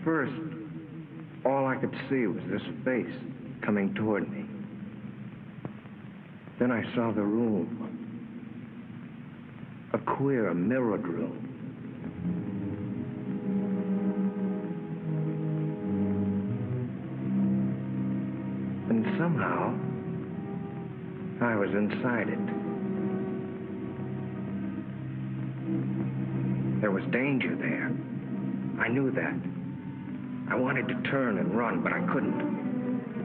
first, all I could see was this face coming toward me. Then I saw the room. A queer, mirrored room. And somehow, I was inside it. There was danger there. I knew that. I wanted to turn and run, but I couldn't.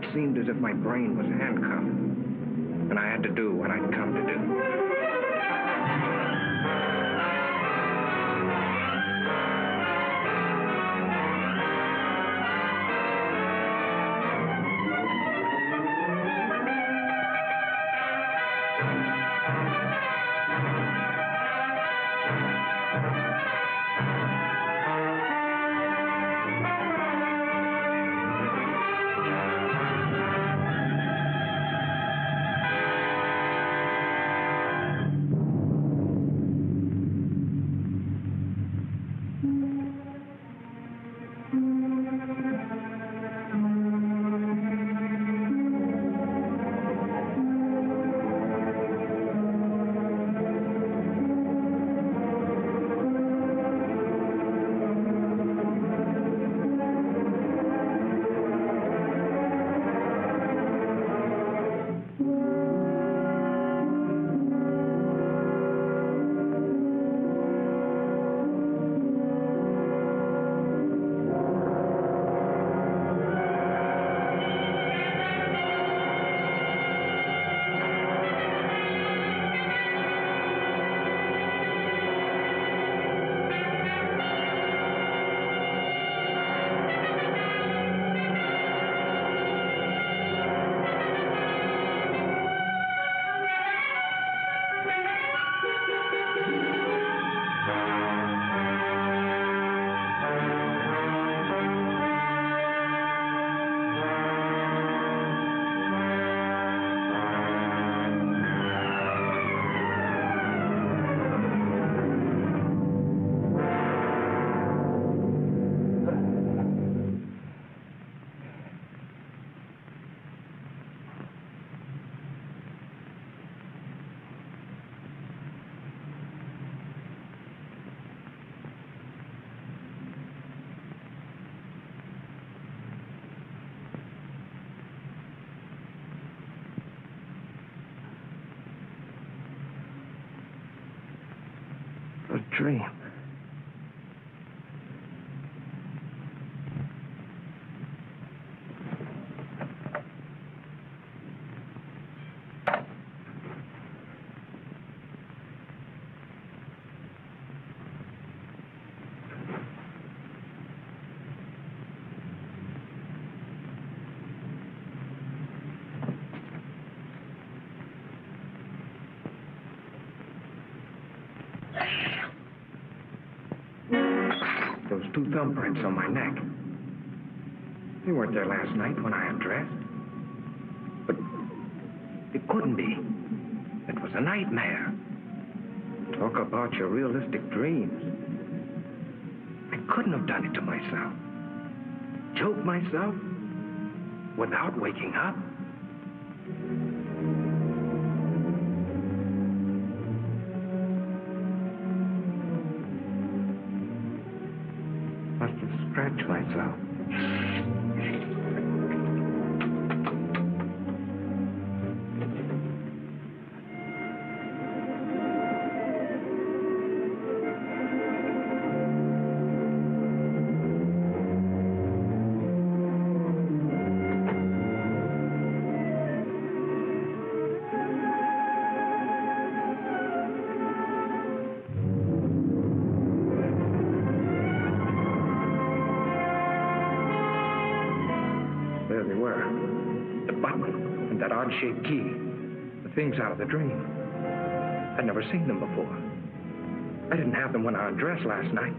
It seemed as if my brain was handcuffed, and I had to do what I'd come to do. Dream. Those two thumbprints on my neck. They weren't there last night when I undressed. But it couldn't be. It was a nightmare. Talk about your realistic dreams. I couldn't have done it to myself. Choke myself without waking up. Must have scratched myself. There they were. The button and that odd-shaped key. The things out of the dream. I'd never seen them before. I didn't have them when I undressed last night.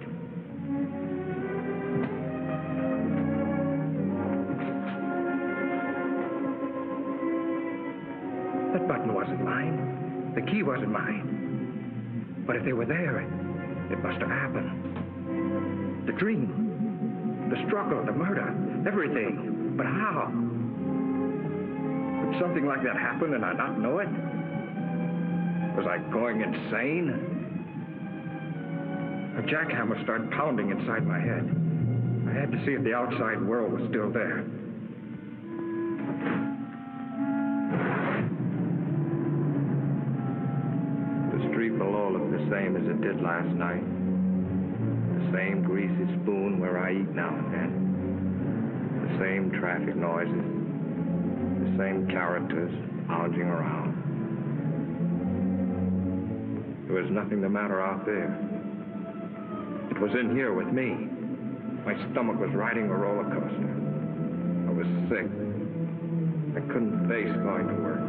That button wasn't mine. The key wasn't mine. But if they were there, it must have happened. The dream. The struggle, the murder, everything. But how? Would something like that happen and I not know it? Was I going insane? A jackhammer started pounding inside my head. I had to see if the outside world was still there. The street below looked the same as it did last night. The same greasy spoon where I eat now and then. The same traffic noises. The same characters lounging around. There was nothing the matter out there. It was in here with me. My stomach was riding a roller coaster. I was sick. I couldn't face going to work.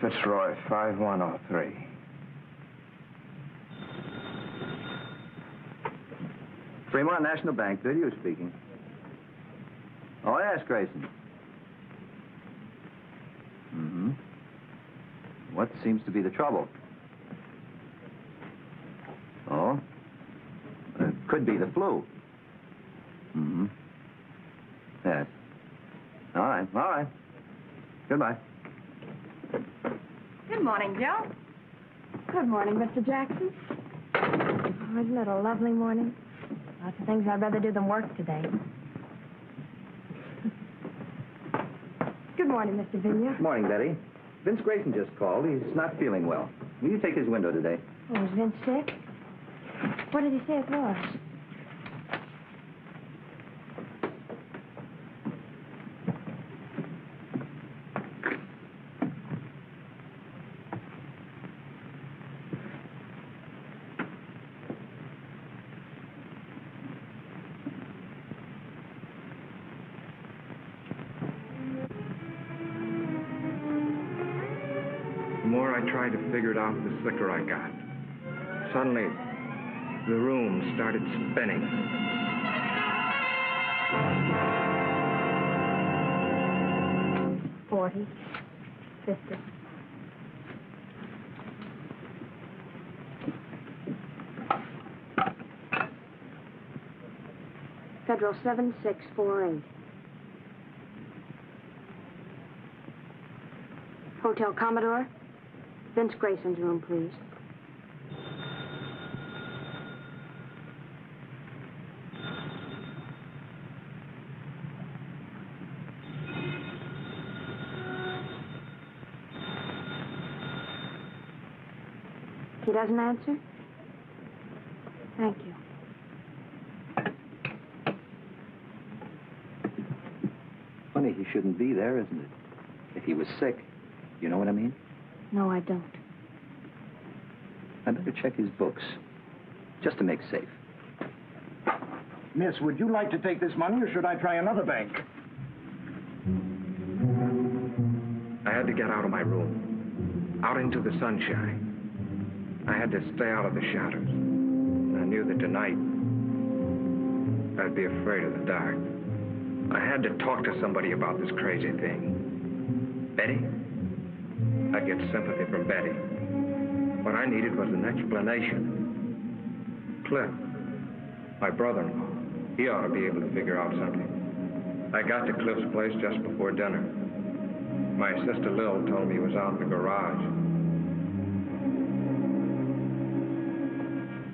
Fitzroy, 5103. Fremont National Bank, did you speaking? Oh, yes, Grayson. Mm-hmm. What seems to be the trouble? Oh? It could be the flu. Mm-hmm. Yes. All right. Goodbye. Good morning, Joe. Good morning, Mr. Jackson. Oh, isn't it a lovely morning? Lots of things I'd rather do than work today. Good morning, Mr. Vigna. Morning, Betty. Vince Grayson just called. He's not feeling well. Will you take his window today? Oh, is Vince sick? What did he say it was? The more I tried to figure it out, the sicker I got. Suddenly, the room started spinning. $40, $50. Federal 7648. Hotel Commodore. Vince Grayson's room, please. He doesn't answer? Thank you. Funny he shouldn't be there, isn't it? If he was sick. You know what I mean? No, I don't. I better check his books, just to make safe. Miss, would you like to take this money, or should I try another bank? I had to get out of my room, out into the sunshine. I had to stay out of the shadows. I knew that tonight, I'd be afraid of the dark. I had to talk to somebody about this crazy thing. Betty? I'd get sympathy from Betty. What I needed was an explanation. Cliff, my brother-in-law, he ought to be able to figure out something. I got to Cliff's place just before dinner. My sister Lil told me he was out in the garage.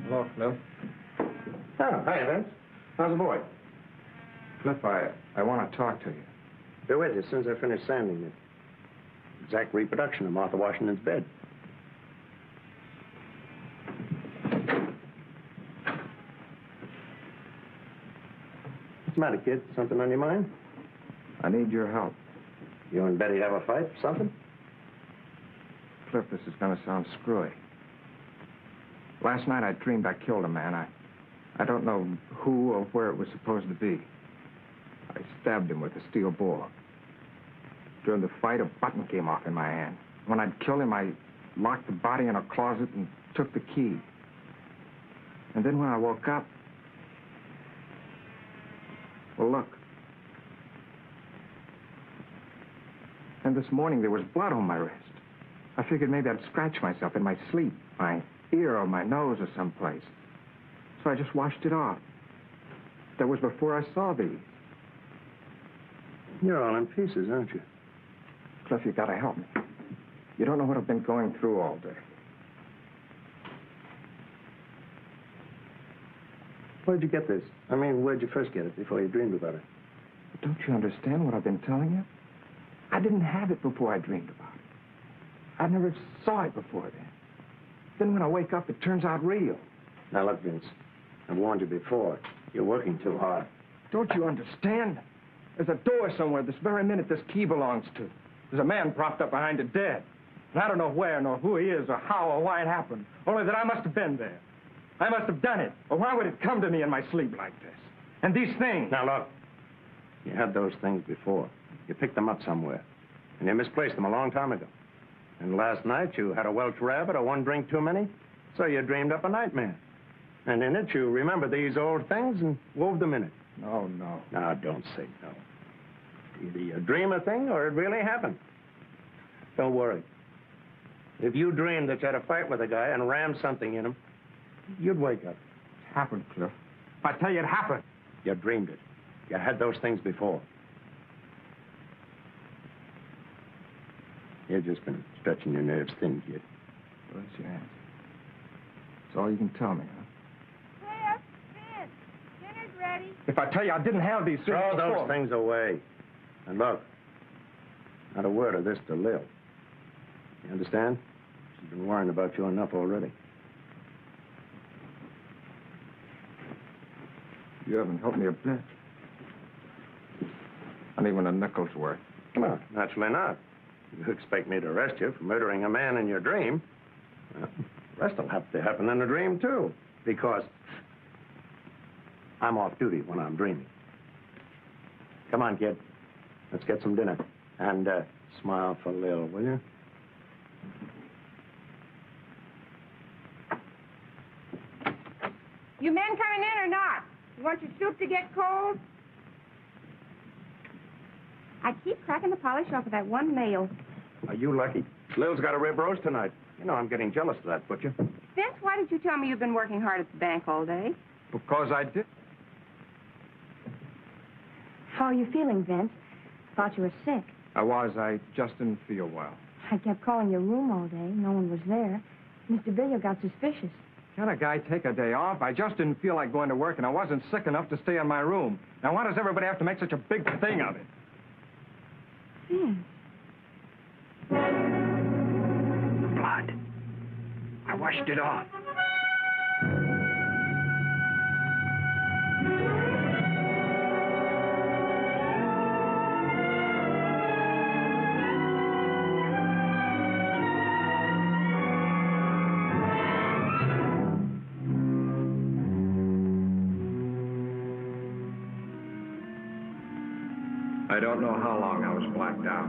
Hello, Cliff. Oh, hi, Vince. How's the boy? Cliff, I want to talk to you. Be with you as soon as I finish sanding it. Exact reproduction of Martha Washington's bed. What's the matter, kid? Something on your mind? I need your help. You and Betty have a fight? Something? Cliff, this is going to sound screwy. Last night I dreamed I killed a man. I don't know who or where it was supposed to be. I stabbed him with a steel ball. During the fight, a button came off in my hand. When I'd killed him, I locked the body in a closet and took the key. And then when I woke up, well, look. And this morning there was blood on my wrist. I figured maybe I'd scratch myself in my sleep, my ear or my nose or someplace. So I just washed it off. That was before I saw these. You're all in pieces, aren't you? Cliff, you gotta help me. You don't know what I've been going through all day. Where'd you get this? I mean, where'd you first get it before you dreamed about it? Don't you understand what I've been telling you? I didn't have it before I dreamed about it. I never saw it before then. Then when I wake up, it turns out real. Now, look, Vince, I've warned you before. You're working too hard. Don't you understand? There's a door somewhere this very minute this key belongs to. There's a man propped up behind it dead. And I don't know where, nor who he is, or how, or why it happened. Only that I must have been there. I must have done it. Or why would it come to me in my sleep like this? And these things... Now, look. You had those things before. You picked them up somewhere. And you misplaced them a long time ago. And last night you had a Welsh rabbit or one drink too many, so you dreamed up a nightmare. And in it you remembered these old things and wove them in it. No, no. Now, don't say no. Either you dream a thing or it really happened. Don't worry. If you dreamed that you had a fight with a guy and rammed something in him, you'd wake up. It happened, Cliff. If I tell you it happened. You dreamed it. You had those things before. You've just been stretching your nerves thin, kid. Bless your hands. That's all you can tell me, huh? Cliff, Vince, dinner's ready. If I tell you I didn't have these things Throw before... those things away. And look, not a word of this to Lil. You understand? She's been worrying about you enough already. You haven't helped me a bit. Not even a nickel's worth. Well, naturally not. You expect me to arrest you for murdering a man in your dream? Well, the rest will have to happen in a dream, too. Because I'm off duty when I'm dreaming. Come on, kid. Let's get some dinner. And smile for Lil, will you? You men coming in or not? You want your soup to get cold? I keep cracking the polish off of that one nail. Are you lucky? Lil's got a rib roast tonight. You know I'm getting jealous of that, butcher. Vince, why didn't you tell me you've been working hard at the bank all day? Because I did. How are you feeling, Vince? Thought you were sick. I just didn't feel well. I kept calling your room all day. No one was there. Mr. Billier got suspicious. Can a guy take a day off? I just didn't feel like going to work, and I wasn't sick enough to stay in my room. Now, why does everybody have to make such a big thing of it? Vince. Blood. I washed it off. I don't know how long I was blacked out.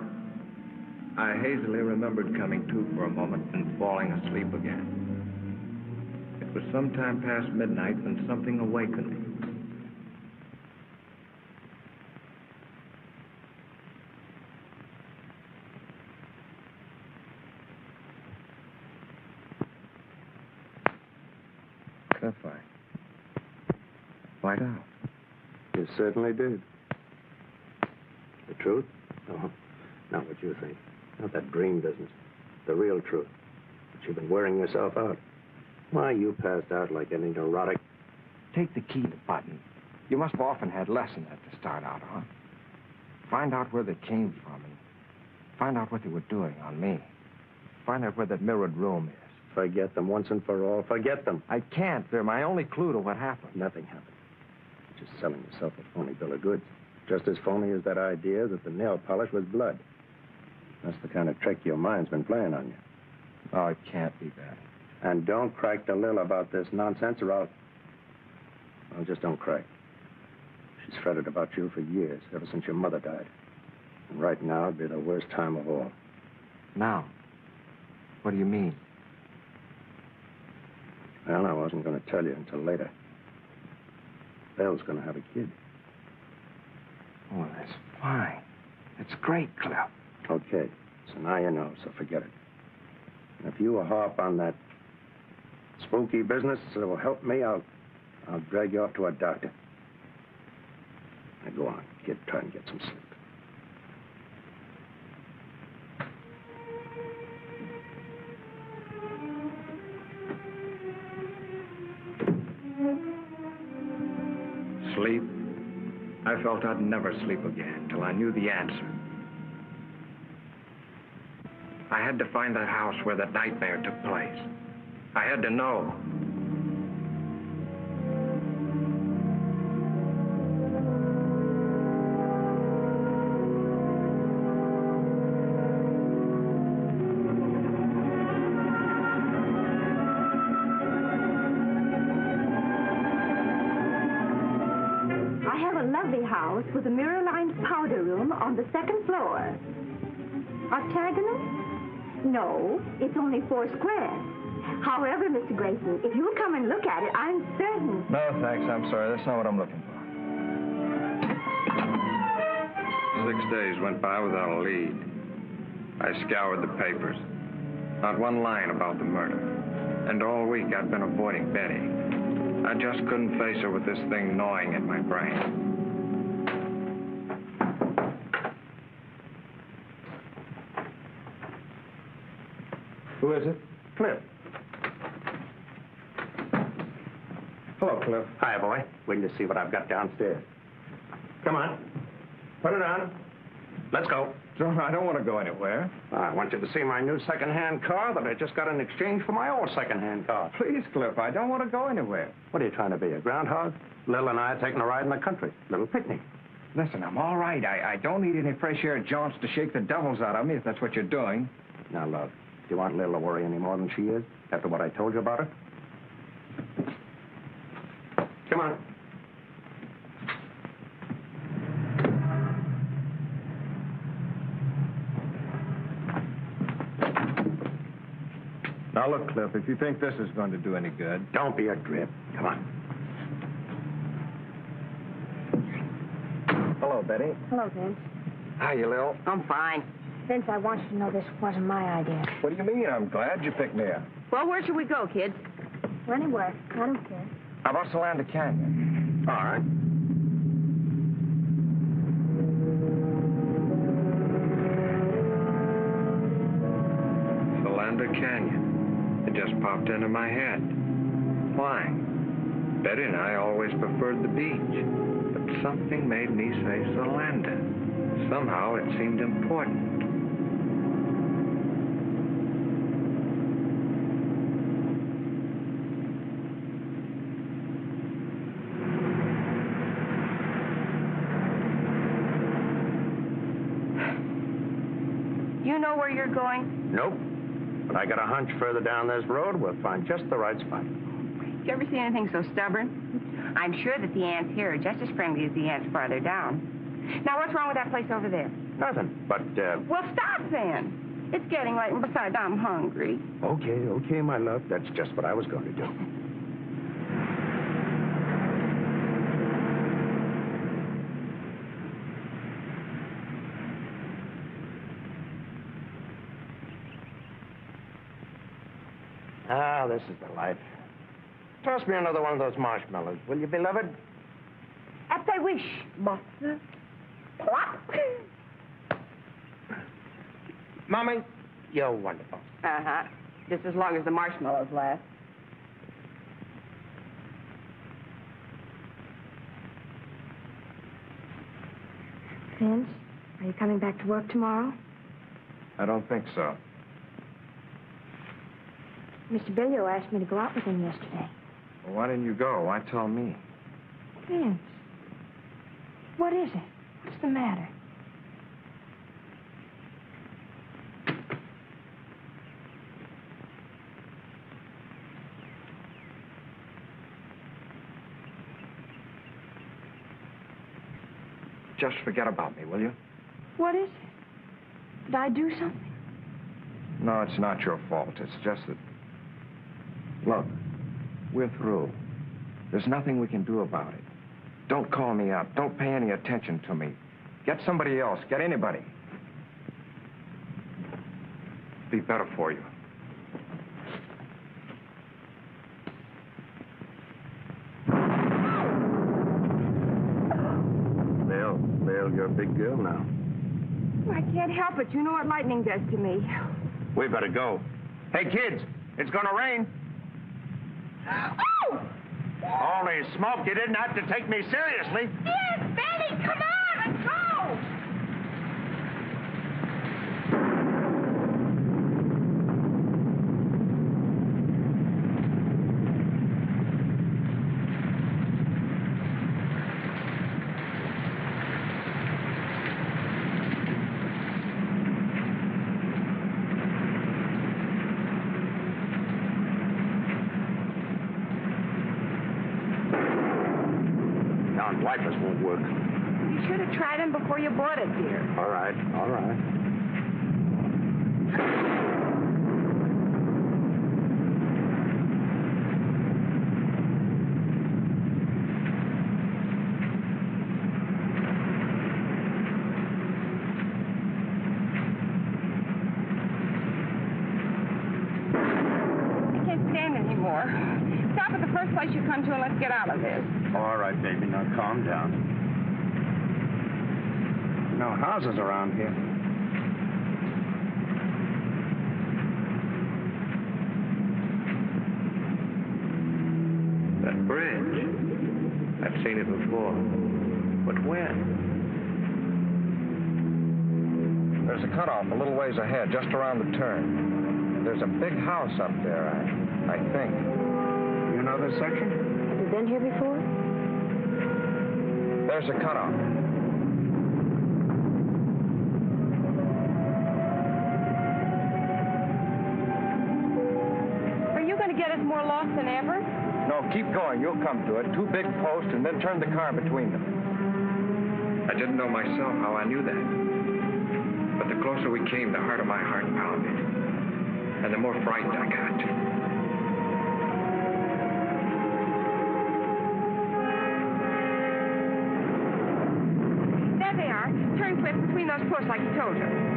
I hazily remembered coming to for a moment and falling asleep again. It was sometime past midnight when something awakened me. Cliff, I white out. You certainly did. The truth? Oh, not what you think. Not that dream business. The real truth. But you've been wearing yourself out. Why, you passed out like any neurotic. Take the key to button. You must have often had less than that to start out on. Find out where they came from and find out what they were doing on me. Find out where that mirrored room is. Forget them once and for all. Forget them. I can't. They're my only clue to what happened. Nothing happened. You're just selling yourself a phony bill of goods. Just as phony as that idea that the nail polish was blood. That's the kind of trick your mind's been playing on you. Oh, it can't be that. And don't crack to Lil about this nonsense or I'll... Well, just don't crack. She's fretted about you for years, ever since your mother died. And right now would be the worst time of all. Now? What do you mean? Well, I wasn't going to tell you until later. Belle's going to have a kid. Oh, that's fine. It's great, Cliff. Okay. So now you know, so forget it. And if you harp on that spooky business that will help me, I'll drag you off to a doctor. Now go on, kid. Try and get some sleep. Sleep? I felt I'd never sleep again till I knew the answer. I had to find that house where that nightmare took place. I had to know. I have a lovely house with a mirror-lined powder room on the second floor. Octagonal? No, it's only 4 square. However, Mr. Grayson, if you'll come and look at it, I'm certain... No, thanks. I'm sorry. That's not what I'm looking for. 6 days went by without a lead. I scoured the papers. Not one line about the murder. And all week I'd been avoiding Betty. I just couldn't face her with this thing gnawing at my brain. Who is it? Cliff. Hello, Cliff. Hi, boy. Waiting to see what I've got downstairs. Come on. Put it on. Let's go. John, I don't want to go anywhere. I want you to see my new second-hand car that I just got in exchange for my old second-hand car. Please, Cliff, I don't want to go anywhere. What are you trying to be, a groundhog? Lil and I are taking a ride in the country. Little picnic. Listen, I'm all right. I don't need any fresh air jaunts to shake the devils out of me, if that's what you're doing. Now, love, do you want Lil to worry any more than she is after what I told you about her? Come on. Now, look, Cliff, if you think this is going to do any good... Don't be a drip. Come on. Hello, Betty. Hello, Vince. Hi, you Lil. I'm fine. Vince, I want you to know this wasn't my idea. What do you mean? I'm glad you picked me up. Well, where should we go, kids? Anywhere. I don't care. How about Solanda Canyon? All right. Solanda Canyon. It just popped into my head. Why? Betty and I always preferred the beach. But something made me say Solanda. Somehow it seemed important. You know where you're going? Nope. But I got a hunch further down this road, we'll find just the right spot. Did you ever see anything so stubborn? I'm sure that the ants here are just as friendly as the ants farther down. Now, what's wrong with that place over there? Nothing. But, Well, stop then. It's getting late, and besides, I'm hungry. Okay, my love. That's just what I was going to do. Ah, this is the life. Toss me another one of those marshmallows, will you, beloved? At thy wish, master. Plop. Mommy, you're wonderful. Uh-huh. Just as long as the marshmallows last. Vince, are you coming back to work tomorrow? I don't think so. Mr. Billio asked me to go out with him yesterday. Well, why didn't you go? Why tell me? Vince, what is it? What's the matter? Just forget about me, will you? What is it? Did I do something? No, it's not your fault. It's just that... Look, we're through. There's nothing we can do about it. Don't call me up. Don't pay any attention to me. Get somebody else. Get anybody. Be better for you. Lil, you're a big girl now. I can't help it. You know what lightning does to me. We better go. Hey, kids, it's gonna rain. Oh! Holy smoke, you didn't have to take me seriously. Yes, Benny, come on, let's go! Wipers won't work. You should have tried them before you bought it, dear. All right, all right. I can't stand it anymore. Stop at the first place you come to and let's get out of this. All right, baby, now calm down. No houses around here. That bridge. I've seen it before. But when? There's a cutoff a little ways ahead, just around the turn. There's a big house up there, I think. You know this section? Have you been here before? There's a cutoff. Are you going to get us more lost than ever? No, keep going. You'll come to it. 2 big posts, and then turn the car between them. I didn't know myself how I knew that. But the closer we came, the harder my heart pounded. And the more frightened I got. There they are. Turn quick between those posts like you told her.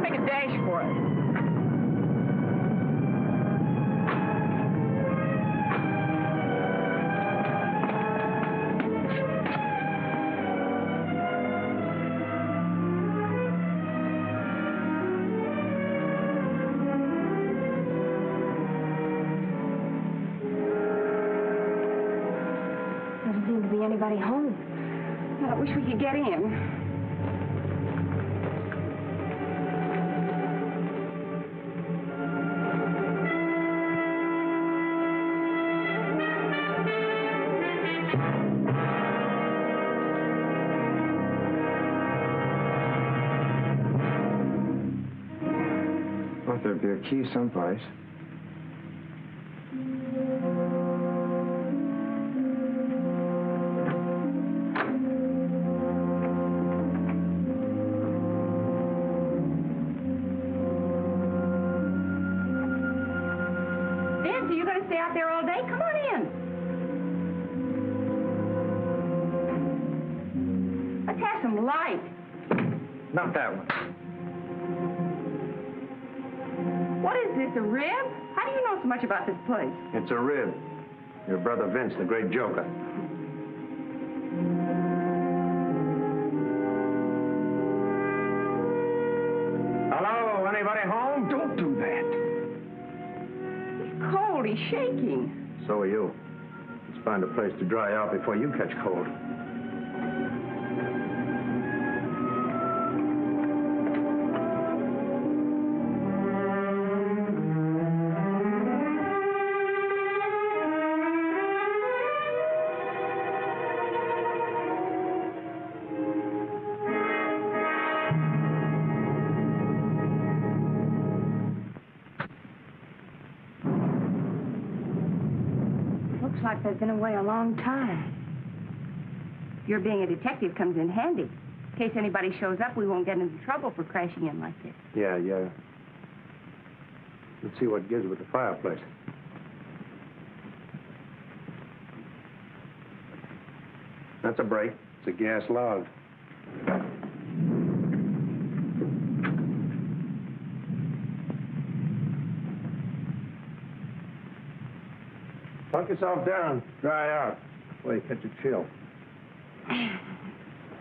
Make a dash for it. Doesn't seem to be anybody home. Well, I wish we could get in. Thought there'd be a key someplace. Nancy, you going to stay out there all day? Come on in. Let's have some light. Not that one. What is this, a rib? How do you know so much about this place? It's a rib. Your brother Vince, the great joker. anybody home? Don't do that. He's cold. He's shaking. So are you. Let's find a place to dry out before you catch cold. Looks like they've been away a long time. Your being a detective comes in handy. In case anybody shows up, we won't get into trouble for crashing in like this. Yeah. Let's see what gives with the fireplace. That's a break. It's a gas log. Plunk yourself down. Dry out. Before you catch a chill.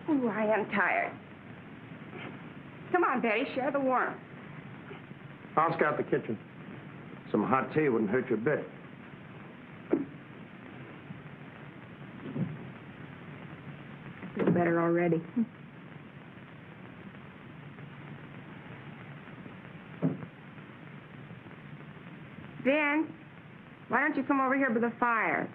Ooh, I am tired. Come on, Betty, share the warmth. I'll scout the kitchen. Some hot tea wouldn't hurt you a bit. I feel better already. Vince, why don't you come over here by the fire?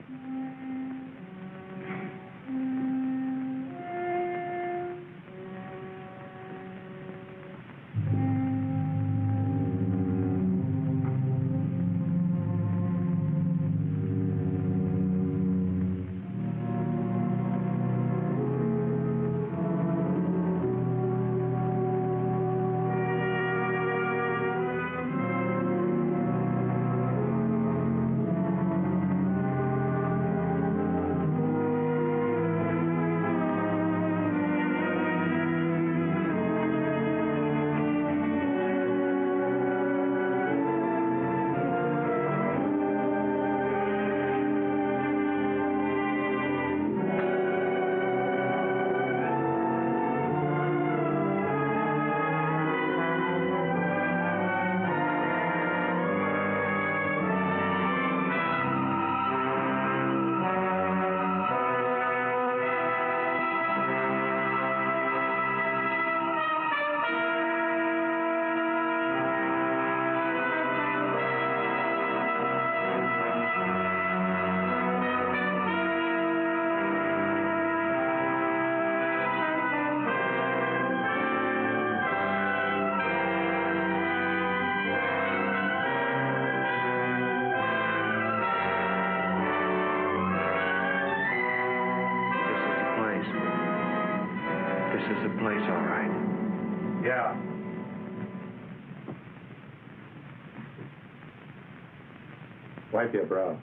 This is the place, all right. Yeah. Wipe your brow.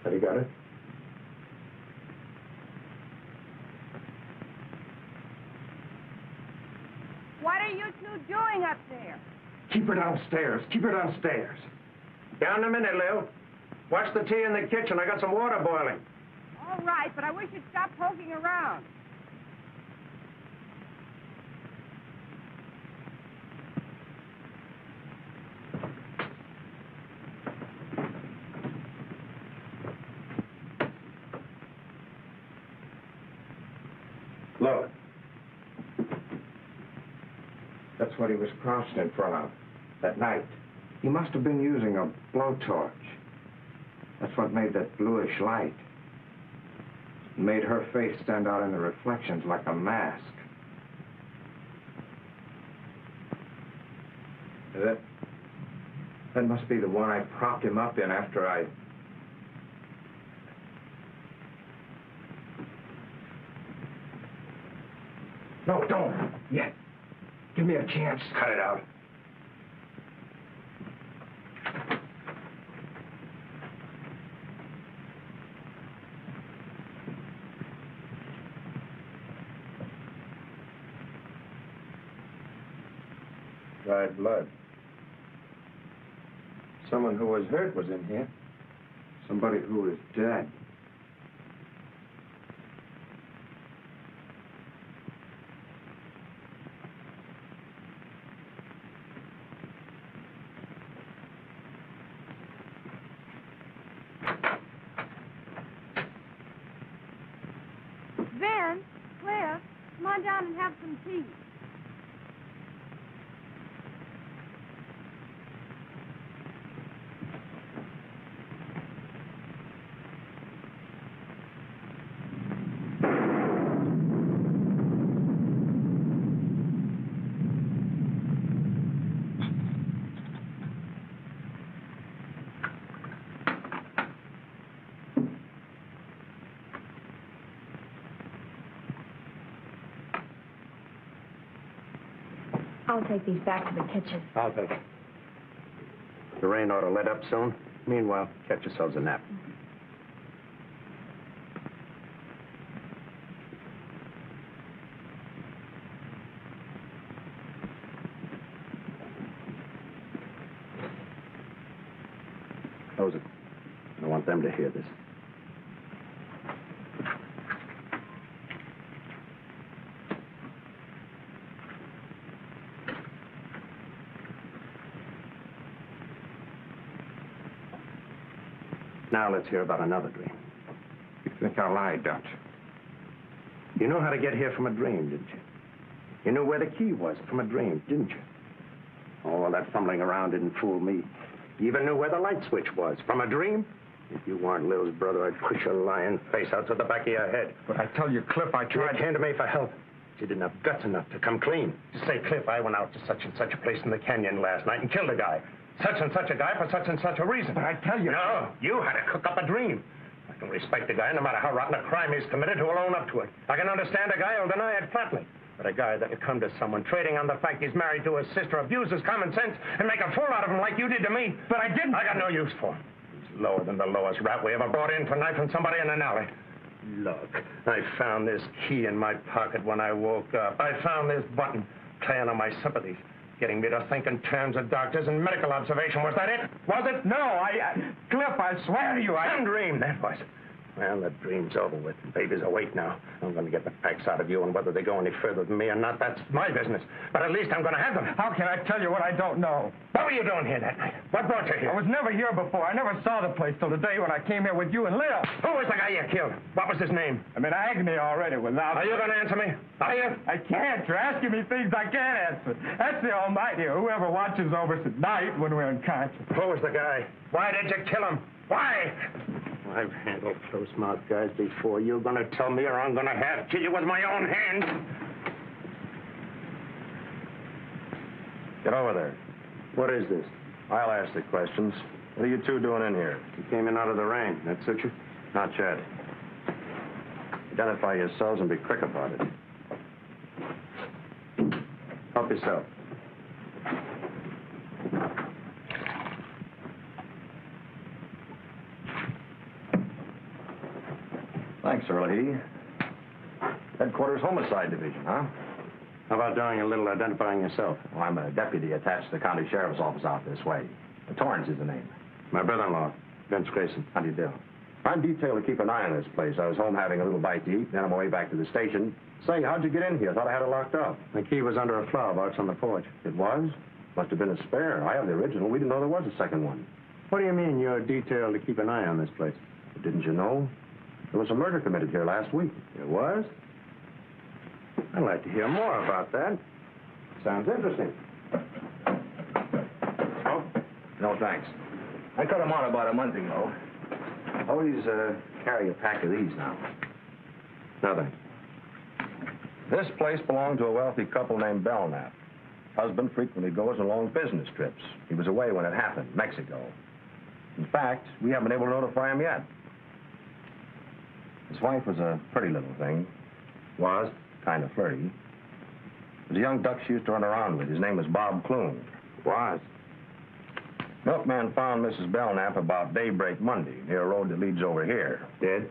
Have you got it? What are you two doing up there? Keep her downstairs. Keep her downstairs. Down in a minute, Lil. Watch the tea in the kitchen. I got some water boiling. All right, but I wish you'd stop poking around. Look. That's what he was crouched in front of that night. He must have been using a blowtorch. That's what made that bluish light. It made her face stand out in the reflections like a mask. That must be the one I propped him up in after I... No, don't. Yet. Give me a chance. Cut it out. Dried blood. Someone who was hurt was in here. Somebody who is dead. on down and have some tea. I'll take these back to the kitchen. I'll take it. The rain ought to let up soon. Meanwhile, catch yourselves a nap. Close it. I don't want them to hear this. Now let's hear about another dream. You think I lied, don't you? You know how to get here from a dream, didn't you? You knew where the key was from a dream, didn't you? Oh, that fumbling around didn't fool me. You even knew where the light switch was from a dream. If you weren't Lil's brother, I'd push your lying face out to the back of your head. But I tell you, Cliff, I You tried... came to me for help. You didn't have guts enough to come clean. To say, Cliff, I went out to such and such a place in the canyon last night and killed a guy. Such and such a guy for such and such a reason. But I tell you... No, you had to cook up a dream. I can respect a guy, no matter how rotten a crime he's committed, who will own up to it. I can understand a guy who'll deny it flatly. But a guy that'll come to someone trading on the fact he's married to his sister, abuses common sense, and make a fool out of him like you did to me. But I didn't... I got no use for him. He's lower than the lowest rat we ever brought in for knifing somebody in an alley. Look, I found this key in my pocket when I woke up. I found this button playing on my sympathies, getting me to think in terms of doctors and medical observation. Was that it? Was it? No, Cliff, I swear to you, Some dream, that was. Well, the dream's over with. The baby's awake now. I'm going to get the facts out of you, and whether they go any further than me or not, that's my business. But at least I'm going to have them. How can I tell you what I don't know? What were you doing here that night? What brought you here? I was never here before. I never saw the place till the day when I came here with you and Lil. Who was the guy you killed? What was his name? I'm in agony already without... Are you going to answer me? Are you? I can't. You're asking me things I can't answer. That's the Almighty, or whoever watches over us at night when we're unconscious. Who was the guy? Why did you kill him? Why? I've handled close-mouthed guys before. You're going to tell me, or I'm going to have to kill you with my own hands. Get over there. What is this? I'll ask the questions. What are you two doing in here? You came in out of the rain. That suit you? Not yet. Identify yourselves and be quick about it. Help yourself. Thanks, Early. Headquarters Homicide Division, huh? How about doing a little identifying yourself? Well, I'm a deputy attached to the county sheriff's office out this way. Torrance is the name. My brother-in-law, Vince Grayson. How do you do? I'm detailed to keep an eye on this place. I was home having a little bite to eat, then on my way back to the station. Say, how'd you get in here? I thought I had it locked up. The key was under a flower box on the porch. It was? Must have been a spare. I have the original. We didn't know there was a second one. What do you mean you're detailed to keep an eye on this place? Didn't you know? There was a murder committed here last week. It was? I'd like to hear more about that. Sounds interesting. Oh? No, thanks. I cut them on about a month ago. Always carry a pack of these now. Nothing. This place belonged to a wealthy couple named Belknap. Husband frequently goes on long business trips. He was away when it happened, Mexico. In fact, we haven't been able to notify him yet. His wife was a pretty little thing. Was kind of flirty. Was a young duck she used to run around with. His name was Bob Clune. Was? Milkman found Mrs. Belknap about daybreak Monday near a road that leads over here. Dead?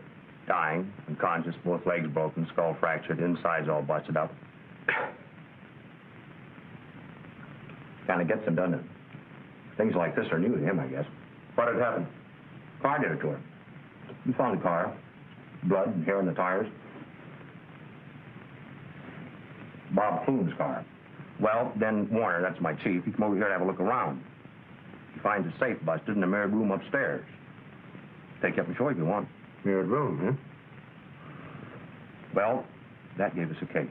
Dying, unconscious, both legs broken, skull fractured, insides all busted up. Kind of gets him, doesn't it? Things like this are new to him, I guess. What had happened? Car did it to her. He found the car. Blood and hair in the tires. Bob Clune's car. Well, then Warner, that's my chief, he come over here to have a look around. He finds a safe busted in the mirrored room upstairs. Take you up and show you if you want. Mirrored room, huh? Well, that gave us a case.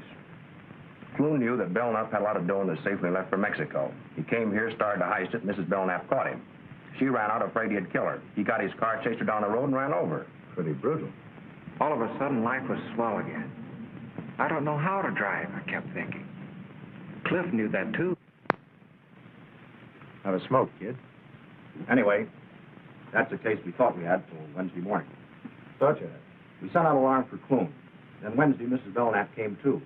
Clune knew that Belknap had a lot of dough in the safe when he left for Mexico. He came here, started to heist it, and Mrs. Belknap caught him. She ran out afraid he'd kill her. He got his car, chased her down the road, and ran over. Pretty brutal. All of a sudden, life was swell again. I don't know how to drive, I kept thinking. Cliff knew that, too. Have a smoke, kid. Anyway, that's the case we thought we had till Wednesday morning. Such as? We sent out an alarm for Clune. Then Wednesday, Mrs. Belknap came, too.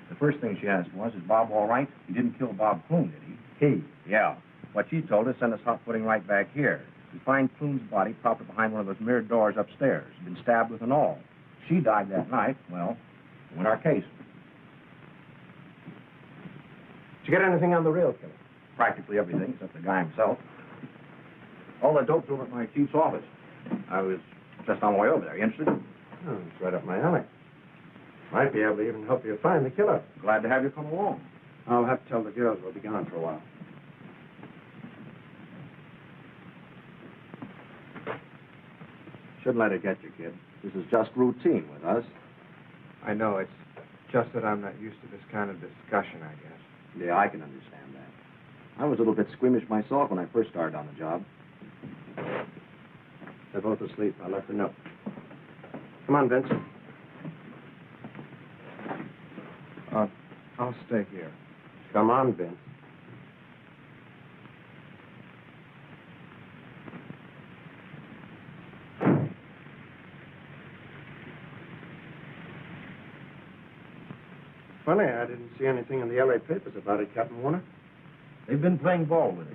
The first thing she asked was, is Bob all right? He didn't kill Bob Clune, did he? He? Yeah. What she told us sent us hot footing right back here. We find Clune's body propped up behind one of those mirrored doors upstairs. He'd been stabbed with an awl. She died that night. Well, win our case. Did you get anything on the real killer? Practically everything, except the guy himself. All the dope's over at my chief's office. I was just on my way over there. You interested? Oh, it's right up my alley. Might be able to even help you find the killer. Glad to have you come along. I'll have to tell the girls we'll be gone for a while. Shouldn't let it get you, kid. This is just routine with us. I know. It's just that I'm not used to this kind of discussion, I guess. Yeah, I can understand that. I was a little bit squeamish myself when I first started on the job. They're both asleep. I left a note. Come on, Vince. I'll stay here. Come on, Vince. Funny, I didn't see anything in the L.A. papers about it, Captain Warner. They've been playing ball with us.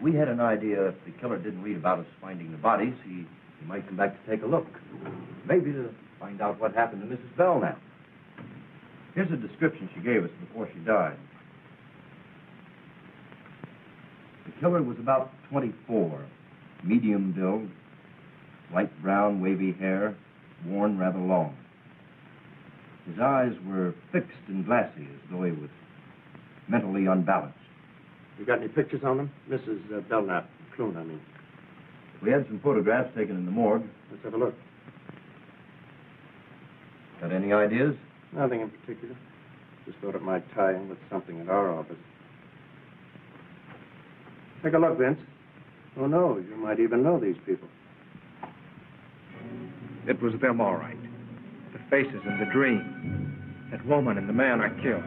We had an idea if the killer didn't read about us finding the bodies, he might come back to take a look. Maybe to find out what happened to Mrs. Belknap. Here's a description she gave us before she died. The killer was about 24, medium build, light brown, wavy hair, worn rather long. His eyes were fixed and glassy, as though he was mentally unbalanced. You got any pictures on them? Mrs. Belknap, Clune, I mean. We had some photographs taken in the morgue. Let's have a look. Got any ideas? Nothing in particular. Just thought it might tie in with something at our office. Take a look, Vince. Who knows? You might even know these people. It was them, all right. The faces in the dream. That woman and the man I killed.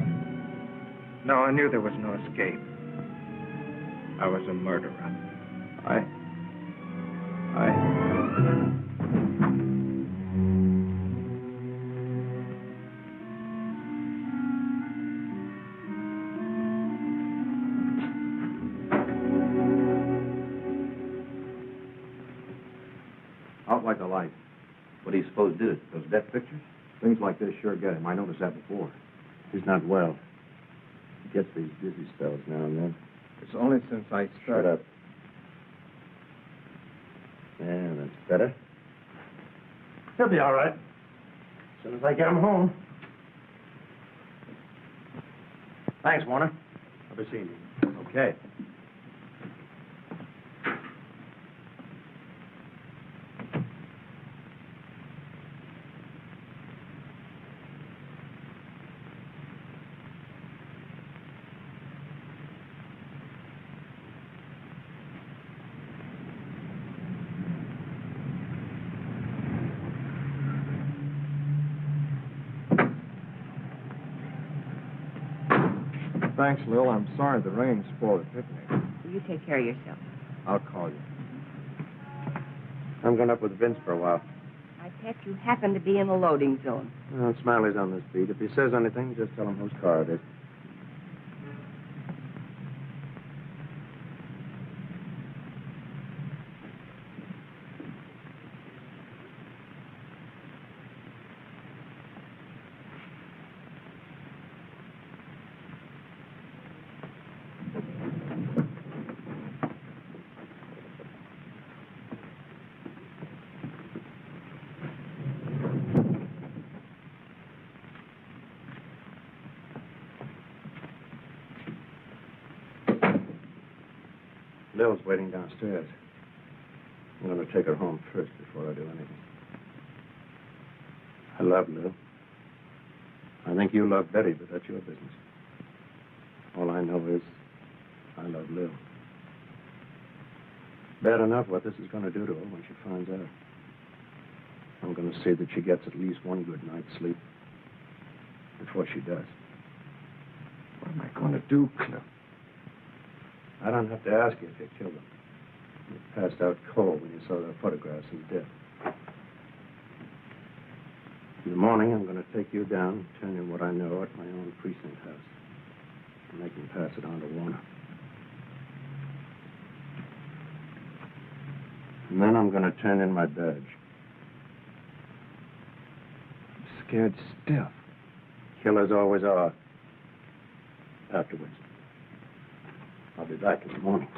No, I knew there was no escape. I was a murderer. Out like a light. What do you suppose did it? Those death pictures? Things like this sure get him. I noticed that before. He's not well. He gets these dizzy spells now and then. It's only since I Shut started. up. Yeah, that's better. He'll be all right. As soon as I get him home. Thanks, Warner. I'll be seeing you. Okay. Thanks, Lil. I'm sorry the rain spoiled the picnic. You take care of yourself. I'll call you. I'm going up with Vince for a while. I bet you happen to be in the loading zone. Well, Smiley's on this beat. If he says anything, just tell him whose car it is. Lil's waiting downstairs. I'm going to take her home first before I do anything. I love Lil. I think you love Betty, but that's your business. All I know is I love Lil. Bad enough what this is going to do to her when she finds out. I'm going to see that she gets at least one good night's sleep before she does. What am I going to do, Cliff? I don't have to ask you if you killed him. You passed out cold when you saw their photographs of death. In the morning, I'm going to take you down and turn in what I know at my own precinct house. And they can pass it on to Warner. And then I'm going to turn in my badge. I'm scared stiff. Killers always are. Afterwards. I'll be back in the morning.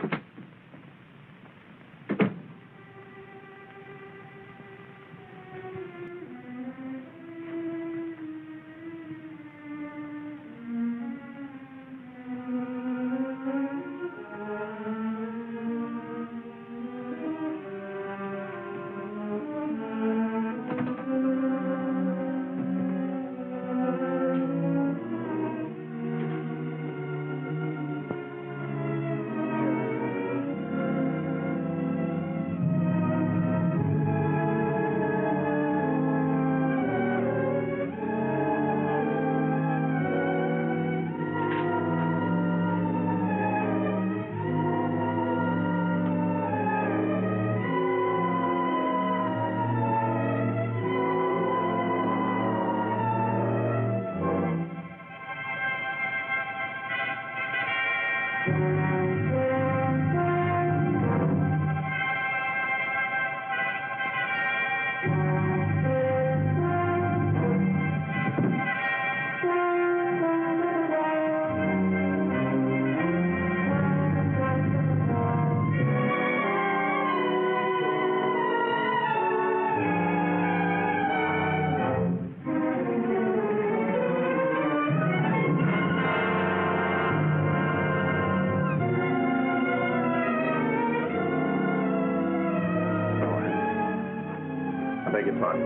I beg your pardon.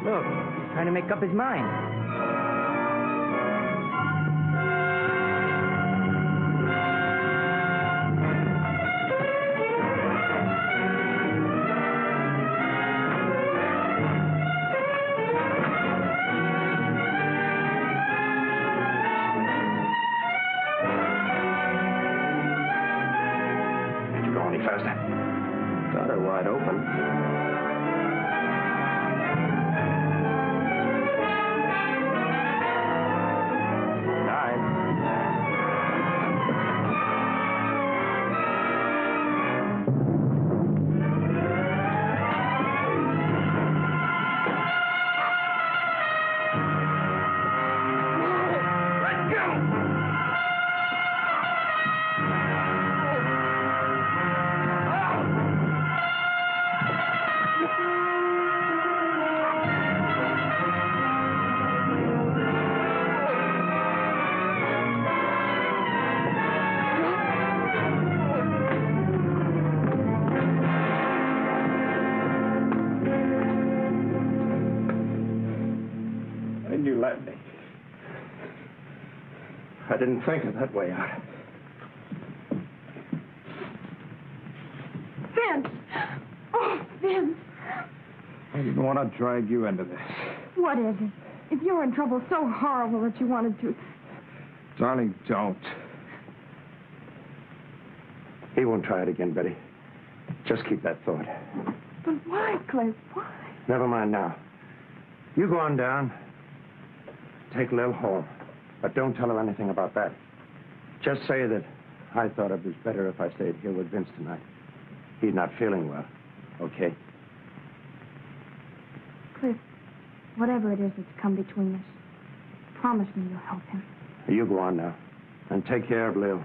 Look, he's trying to make up his mind. Got her wide open. You let me. I didn't think of that way out. Vince! Oh, Vince! I didn't want to drag you into this. What is it? If you're in trouble so horrible that you wanted to... Darling, don't. He won't try it again, Betty. Just keep that thought. But why, Cliff? Why? Never mind now. You go on down. Take Lil home. But don't tell her anything about that. Just say that I thought it was better if I stayed here with Vince tonight. He's not feeling well. Okay? Cliff, whatever it is that's come between us, promise me you'll help him. You go on now. And take care of Lil.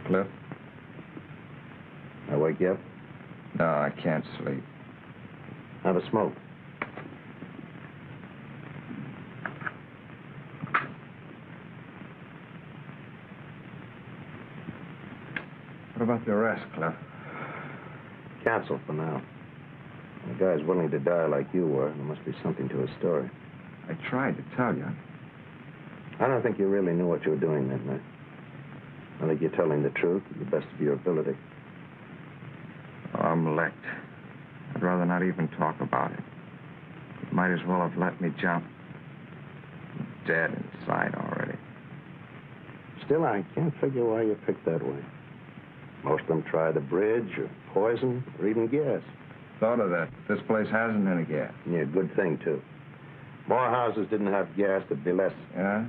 Cliff? I wake you up? No, I can't sleep. Have a smoke. What about the arrest, Cliff? Cancel for now. A guy's willing to die like you were. There must be something to his story. I tried to tell you. I don't think you really knew what you were doing that night. I think you're telling the truth to the best of your ability. Oh, I'm licked. I'd rather not even talk about it. You might as well have let me jump. I'm dead inside already. Still, I can't figure why you picked that way. Most of them try the bridge or poison or even gas. Thought of that. This place hasn't any gas. Yeah, good thing, too. More houses didn't have gas, there'd be less. Yeah?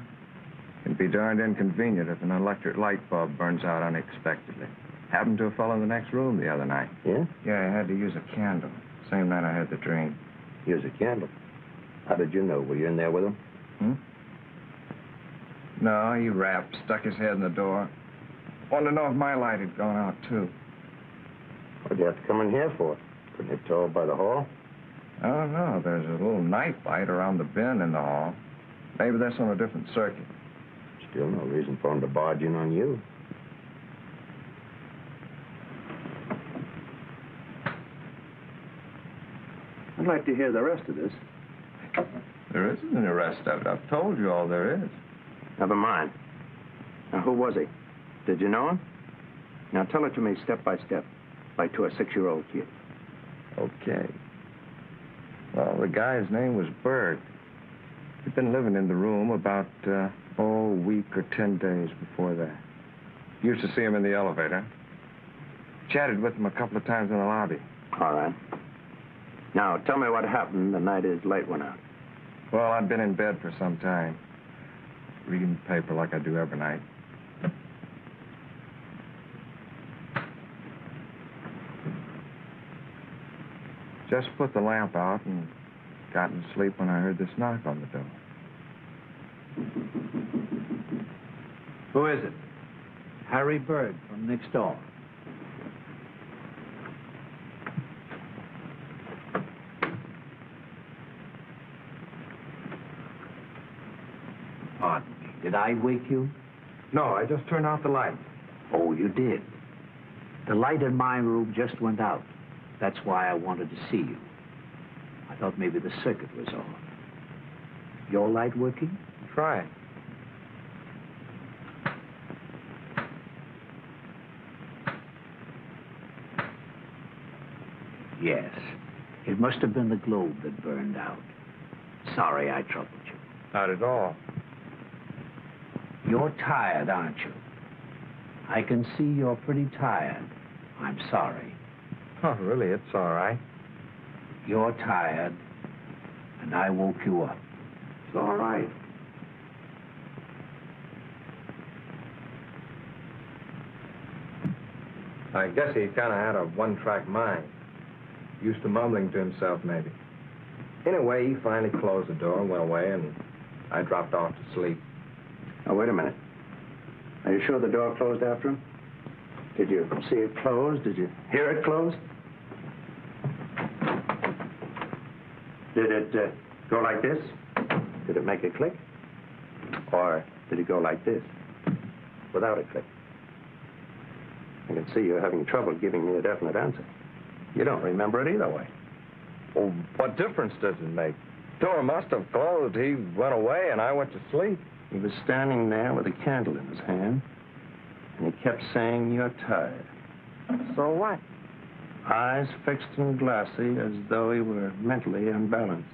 It'd be darned inconvenient if an electric light bulb burns out unexpectedly. Happened to a fellow in the next room the other night. Yeah? Yeah, I had to use a candle. Same night I had the dream. Here's a candle. How did you know? Were you in there with him? No, he rapped, stuck his head in the door. Wanted to know if my light had gone out, too. What'd you have to come in here for? Couldn't you tow by the hall? I don't know. There's a little night light around the bin in the hall. Maybe that's on a different circuit. Still no reason for him to barge in on you. I'd like to hear the rest of this. There isn't any rest of it. I've told you all there is. Never mind. Now, who was he? Did you know him? Now, tell it to me step by step, like to a 6-year-old kid. Okay. Well, the guy's name was Berg. He'd been living in the room about, a week or 10 days before that. Used to see him in the elevator. Chatted with him a couple of times in the lobby. All right. Now, tell me what happened the night his light went out. Well, I'd been in bed for some time, reading the paper like I do every night. Just put the lamp out and got to sleep when I heard this knock on the door. Who is it? Harry Bird from next door. Pardon me. Did I wake you? No, I just turned off the light. Oh, you did. The light in my room just went out. That's why I wanted to see you. I thought maybe the circuit was off. Your light working? Try it. Yes. It must have been the globe that burned out. Sorry I troubled you. Not at all. You're tired, aren't you? I can see you're pretty tired. I'm sorry. Oh, really? It's all right. You're tired, and I woke you up. It's all right. I guess he kind of had a one-track mind. Used to mumbling to himself, maybe. Anyway, he finally closed the door and went away, and I dropped off to sleep. Now, wait a minute. Are you sure the door closed after him? Did you see it close? Did you hear it close? Did it go like this? Did it make a click? Or did it go like this, without a click? I can see you're having trouble giving me a definite answer. You don't remember it either way. Well, what difference does it make? Door must have closed. He went away, and I went to sleep. He was standing there with a candle in his hand, and he kept saying, "You're tired." So what? Eyes fixed and glassy, as though he were mentally unbalanced.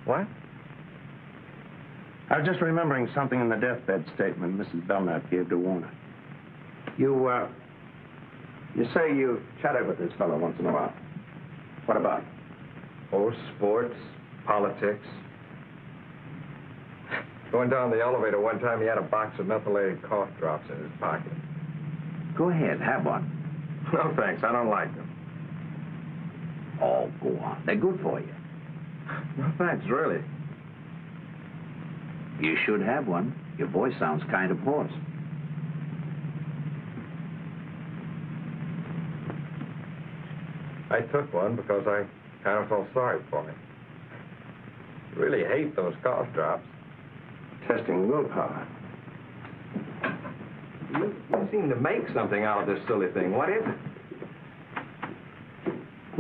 What? I was just remembering something in the deathbed statement Mrs. Belknap gave to Warner. You say you chatted with this fellow once in a while. What about? Oh, sports, politics. Going down the elevator one time, he had a box of methylated cough drops in his pocket. Go ahead, have one. No, thanks. I don't like them. Oh, go on. They're good for you. No, thanks, really. You should have one. Your voice sounds kind of hoarse. I took one because I kind of felt sorry for him. I really hate those cough drops. Testing willpower. You seem to make something out of this silly thing. What is it?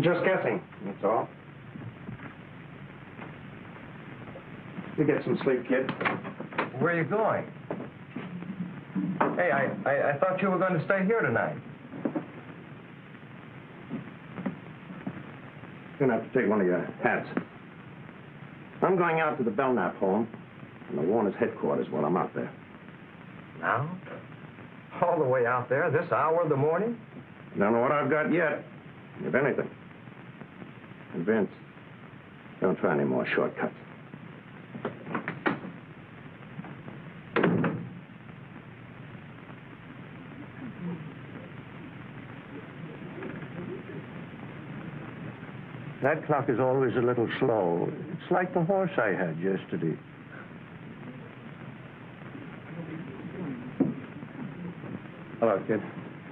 Just guessing, that's all. You get some sleep, kid. Where are you going? Hey, I thought you were going to stay here tonight. You're going to have to take one of your hats. I'm going out to the Belknap home and the Warner's headquarters while I'm out there. Now? All the way out there, this hour of the morning? Don't know what I've got yet, if anything. And Vince, don't try any more shortcuts. That clock is always a little slow. It's like the horse I had yesterday. Hello, kid.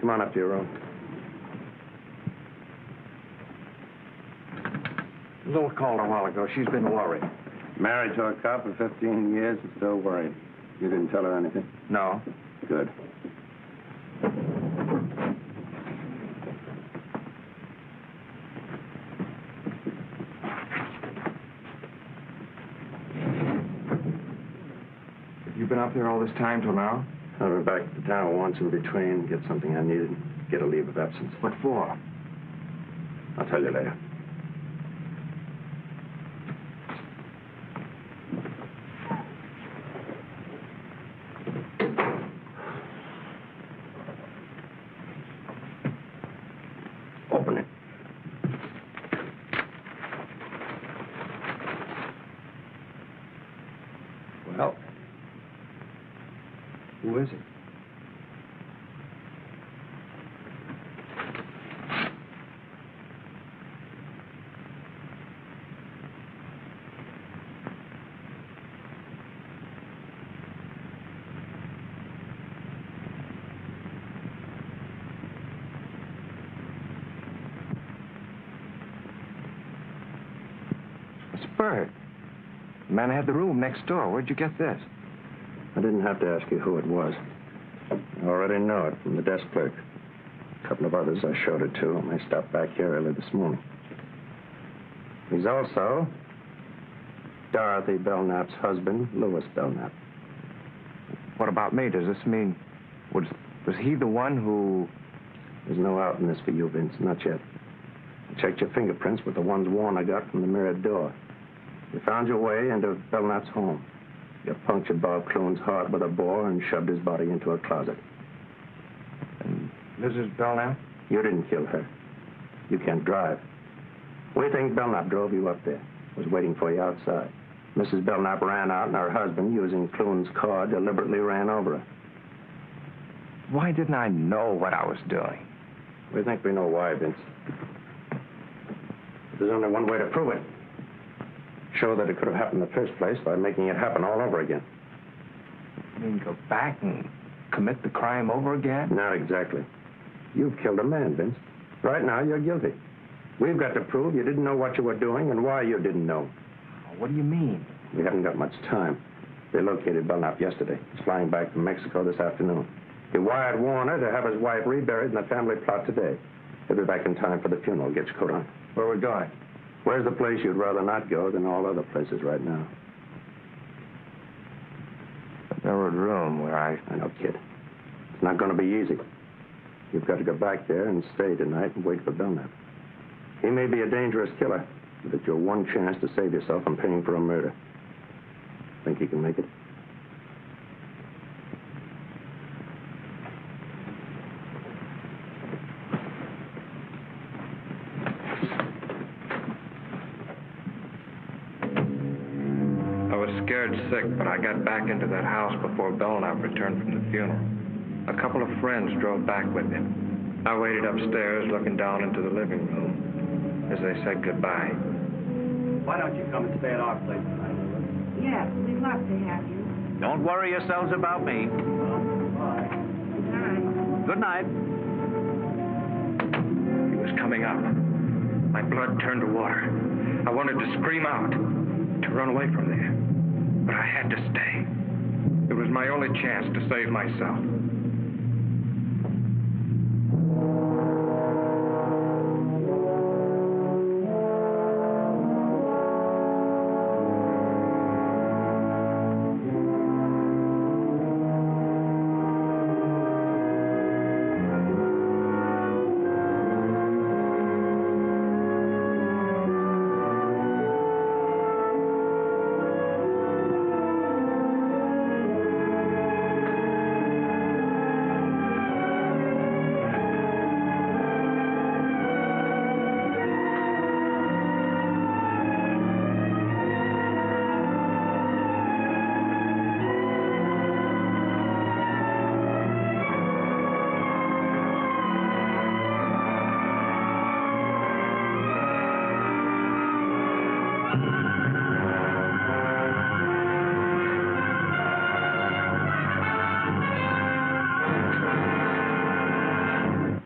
Come on up to your room. Lil called a while ago. She's been worried. Married to a cop for 15 years and still worried. You didn't tell her anything? No. Good. You've been up there all this time till now? I went back to the town once in between, get something I needed, get a leave of absence. What for? I'll tell you later. Open it. Well, who is it? It's Bert. The man had the room next door. Where'd you get this? I didn't have to ask you who it was. I already know it from the desk clerk. A couple of others I showed it to when I stopped back here early this morning. He's also Dorothy Belknap's husband, Louis Belknap. What about me? Does this mean... Was he the one who... There's no out in this for you, Vince. Not yet. I checked your fingerprints with the ones Warner got from the mirrored door. You found your way into Belknap's home. You punctured Bob Clune's heart with a bore and shoved his body into a closet. And Mrs. Belknap? You didn't kill her. You can't drive. We think Belknap drove you up there. Was waiting for you outside. Mrs. Belknap ran out and her husband, using Clune's car, deliberately ran over her. Why didn't I know what I was doing? We think we know why, Vince. There's only one way to prove it. Show that it could have happened in the first place by making it happen all over again. You mean go back and commit the crime over again? Not exactly. You've killed a man, Vince. Right now, you're guilty. We've got to prove you didn't know what you were doing and why you didn't know. What do you mean? We haven't got much time. They located Belknap yesterday. He's flying back from Mexico this afternoon. He wired Warner to have his wife reburied in the family plot today. He'll be back in time for the funeral. Get your coat on. Where are we going? Where's the place you'd rather not go than all other places right now? The mirrored room where I know, kid. It's not going to be easy. You've got to go back there and stay tonight and wait for Belknap. He may be a dangerous killer, but it's your one chance to save yourself from paying for a murder. Think he can make it? Scared sick, but I got back into that house before Belknap returned from the funeral. A couple of friends drove back with him. I waited upstairs, looking down into the living room as they said goodbye. Why don't you come and stay at our place tonight, Louis? Yes, we'd love to have you. Don't worry yourselves about me. Bye. Good night. Good night. He was coming up. My blood turned to water. I wanted to scream out, to run away from there. But I had to stay. It was my only chance to save myself.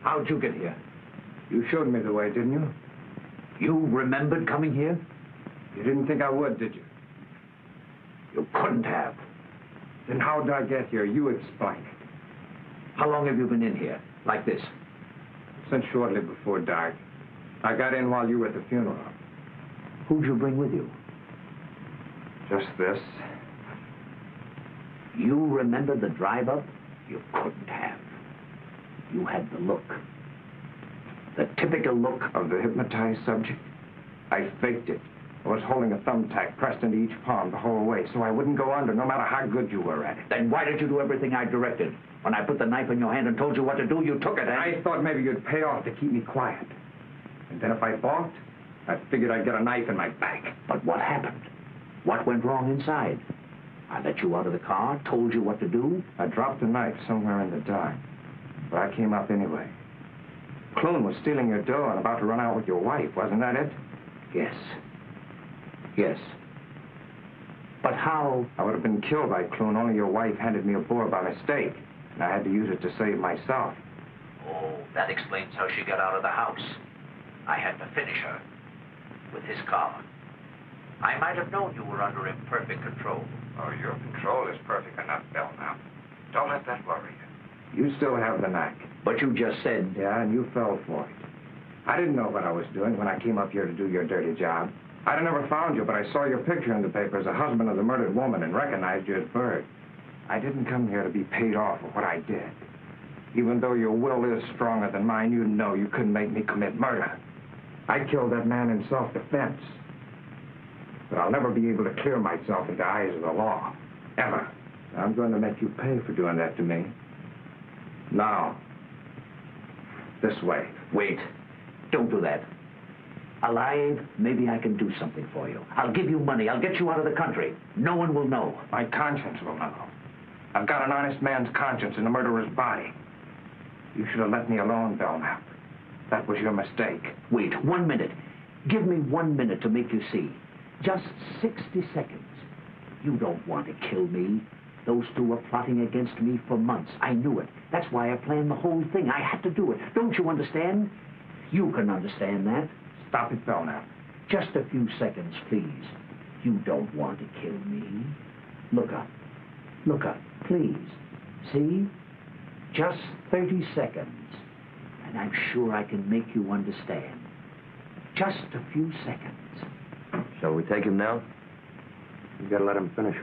How'd you get here? You showed me the way, didn't you? You remembered coming here? You didn't think I would, did you? You couldn't have. Then how did I get here? You explain it. How long have you been in here? Like this? Since shortly before dark. I got in while you were at the funeral. Who'd you bring with you? Just this. You remember the drive-up? You couldn't have. You had the look. The typical look Of the hypnotized subject? I faked it. I was holding a thumbtack pressed into each palm the whole way, so I wouldn't go under, no matter how good you were at it. Then why did you do everything I directed? When I put the knife in your hand and told you what to do, you took it, I thought maybe you'd pay off to keep me quiet. And then if I balked, I figured I'd get a knife in my back. But what happened? What went wrong inside? I let you out of the car, told you what to do. I dropped the knife somewhere in the dark, but I came up anyway. Clune was stealing your dough and about to run out with your wife, wasn't that it? Yes. Yes. But how? I would have been killed by Clune, only your wife handed me a boar by mistake, and I had to use it to save myself. Oh, that explains how she got out of the house. I had to finish her with his car. I might have known you were under imperfect control. Oh, your control is perfect enough, Belknap. Don't let that worry you. You still have the knack. But you just said... Yeah, and you fell for it. I didn't know what I was doing when I came up here to do your dirty job. I'd have never found you, but I saw your picture in the paper as a husband of the murdered woman and recognized you as Bird. I didn't come here to be paid off for what I did. Even though your will is stronger than mine, you know you couldn't make me commit murder. I killed that man in self-defense. But I'll never be able to clear myself in the eyes of the law. Ever. I'm going to make you pay for doing that to me. Now. This way. Wait. Don't do that. Alive, maybe I can do something for you. I'll give you money. I'll get you out of the country. No one will know. My conscience will know. I've got an honest man's conscience in a murderer's body. You should have let me alone, Belknap. That was your mistake. Wait, 1 minute. Give me 1 minute to make you see. Just 60 seconds. You don't want to kill me. Those two were plotting against me for months. I knew it. That's why I planned the whole thing. I had to do it. Don't you understand? You can understand that. Stop it, Belknap. Just a few seconds, please. You don't want to kill me. Look up. Look up, please. See? Just 30 seconds. And I'm sure I can make you understand. Just a few seconds. Shall we take him now? We've got to let him finish.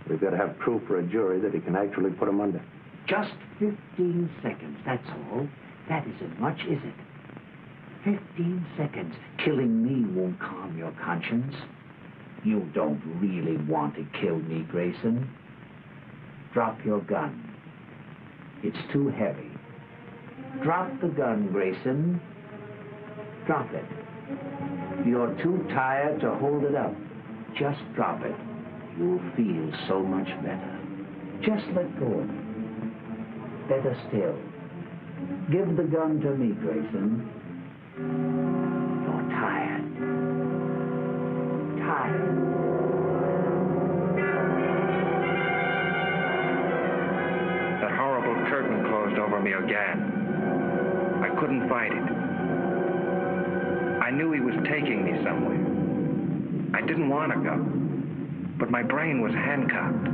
We've got to have proof for a jury that he can actually put him under. Just 15 seconds, that's all. That isn't much, is it? 15 seconds. Killing me won't calm your conscience. You don't really want to kill me, Grayson. Drop your gun. It's too heavy. Drop the gun, Grayson. Drop it. You're too tired to hold it up. Just drop it. You'll feel so much better. Just let go of it. Better still. Give the gun to me, Grayson. You're tired. Tired. That horrible curtain closed over me again. I couldn't fight it. I I knew he was taking me somewhere. I didn't want to go, but my brain was handcuffed.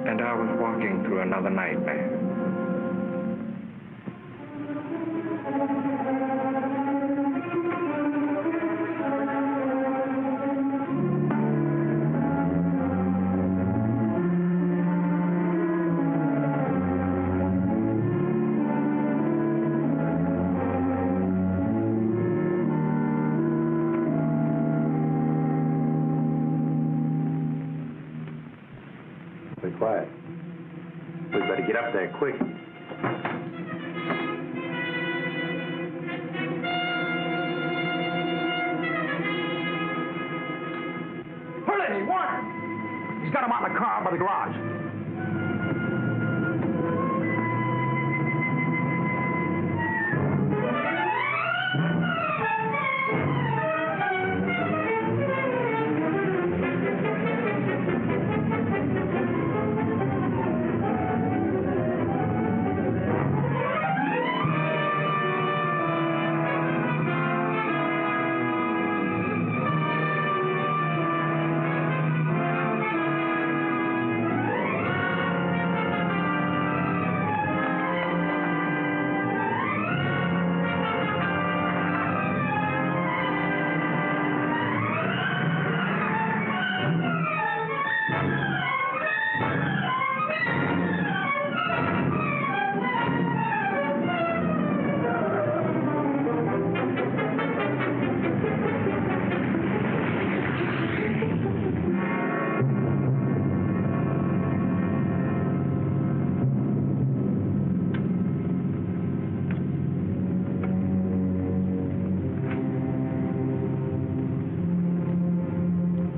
And I was walking through another nightmare. Be quiet. We better get up there quick. Hurley, Warner! He's got him out in the car by the garage.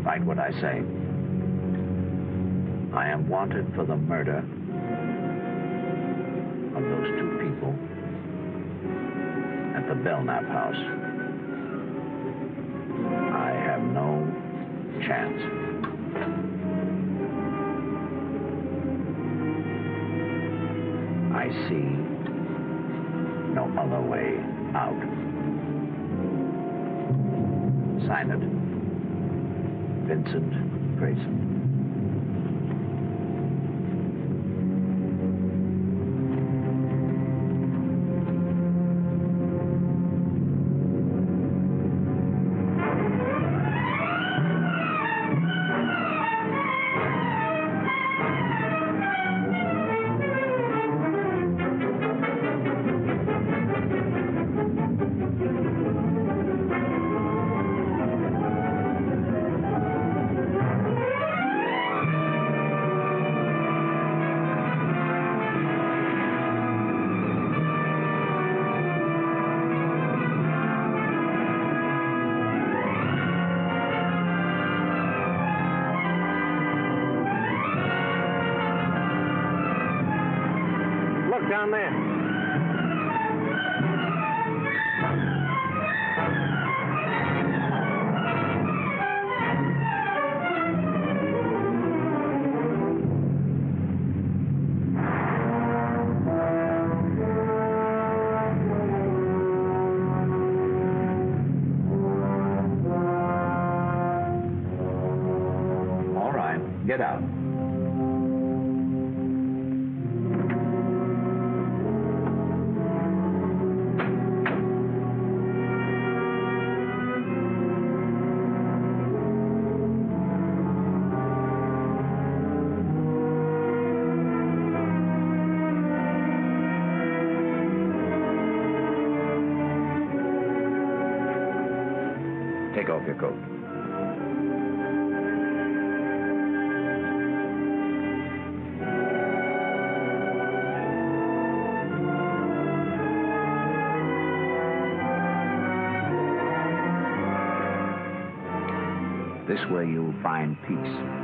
Write what I say. I am wanted for the murder of those two people at the Belknap house. I have no chance. I see no other way out. Sign it. Vincent Grayson. Down there. All right, get out. Take off your coat. This way you'll find peace.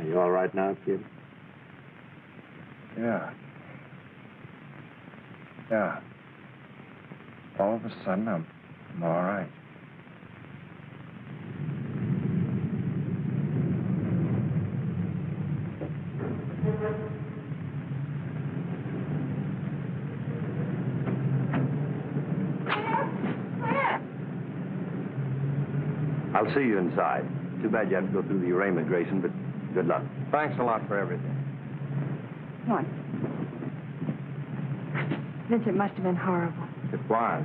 Are you all right now, kid? Yeah. Yeah. All of a sudden, I'm all right. I'll see you inside. Too bad you have to go through the arraignment, Grayson, but good luck. Thanks a lot for everything. What? Vincent must have been horrible. It was.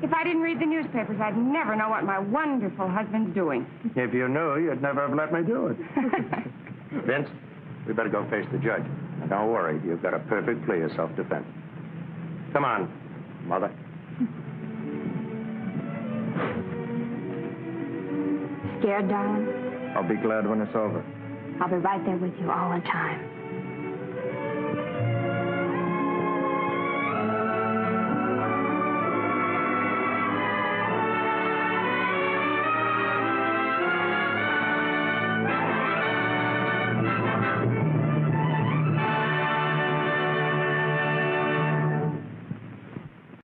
If I didn't read the newspapers, I'd never know what my wonderful husband's doing. If you knew, you'd never have let me do it. Vince, we better go face the judge. Now, don't worry, you've got a perfect plea of self-defense. Come on, Mother. Scared, darling? I'll be glad when it's over. I'll be right there with you all the time.